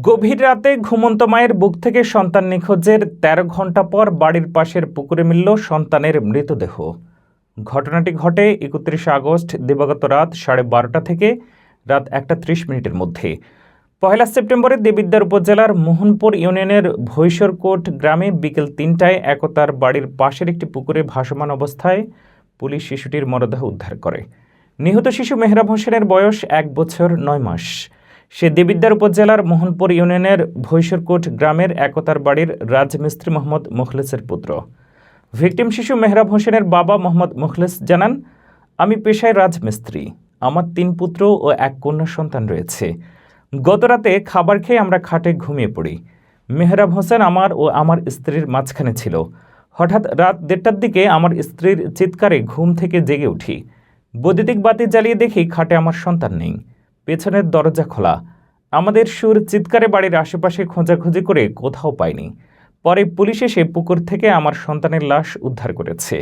গভীর রাতে ঘুমন্ত মায়ের বুক থেকে সন্তান নিখোঁজের ১৩ ঘন্টা পর বাড়ির পাশের পুকুরে মিলল সন্তানের মৃতদেহ। ঘটনাটি ঘটে ৩১ আগস্ট দিবাগত রাত ১২:৩০ থেকে রাত ১টা ৩০ মিনিটের মধ্যে। ১ সেপ্টেম্বরে দেবিদ্বার উপজেলার মোহনপুর ইউনিয়নের ভৈসরকোট গ্রামে বিকেল ৩টায় একতার বাড়ির পাশের একটি পুকুরে ভাসমান অবস্থায় পুলিশ শিশুটির মরদেহ উদ্ধার করে। নিহত শিশু মেহরাব হোসেনের বয়স ১ বছর ৯ মাস। সে দেবিদ্বার উপজেলার মোহনপুর ইউনিয়নের ভৈসরকোট গ্রামের একতার বাড়ির রাজমিস্ত্রি মোহাম্মদ মুখলেসের পুত্র। ভিকটিম শিশু মেহরাব হোসেনের বাবা মোহাম্মদ মুখলেস জানান, আমি পেশায় রাজমিস্ত্রি। আমার ৩ পুত্র ও ১ কন্যা সন্তান রয়েছে। গতরাতে খাবার খেয়ে আমরা খাটে ঘুমিয়ে পড়ি। মেহরাব হোসেন আমার ও আমার স্ত্রীর মাঝখানে ছিল। হঠাৎ রাত ১:৩০টার দিকে আমার স্ত্রীর চিৎকারে ঘুম থেকে জেগে উঠি। বৈদ্যুতিক বাতি জ্বালিয়ে দেখি খাটে আমার সন্তান নেই, পেছনের দরজা খোলা। আমাদের সুর চিৎকারে বাড়ির আশেপাশে খোঁজাখুঁজি করে কোথাও পাইনি। পরে পুলিশ এসে পুকুর থেকে আমার সন্তানের লাশ উদ্ধার করেছে।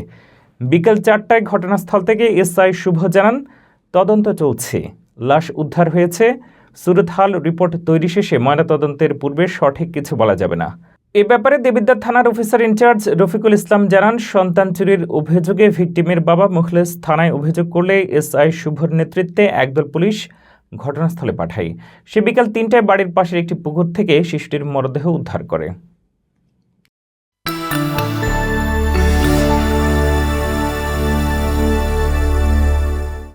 বিকেল ৪টায় ঘটনাস্থল থেকে এসআই শুভ জানান, তদন্ত চলছে। লাশ উদ্ধার হয়েছে। সুরতহাল রিপোর্ট তৈরি শেষে ময়নাতদন্তের পূর্বে সঠিক কিছু বলা যাবে না। এ ব্যাপারে দেবিদ্বার থানার অফিসার ইনচার্জ রফিকুল ইসলাম জানান, সন্তান চুরির অভিযোগে ভিকটিমের বাবা মুখলেস থানায় অভিযোগ করলে এসআই শুভর নেতৃত্বে একদল পুলিশ ঘটনাস্থলে পাঠায়। সে বিকাল ৩টায় বাড়ির পাশের একটি পুকুর থেকে শিশুটির মরদেহ উদ্ধার করে।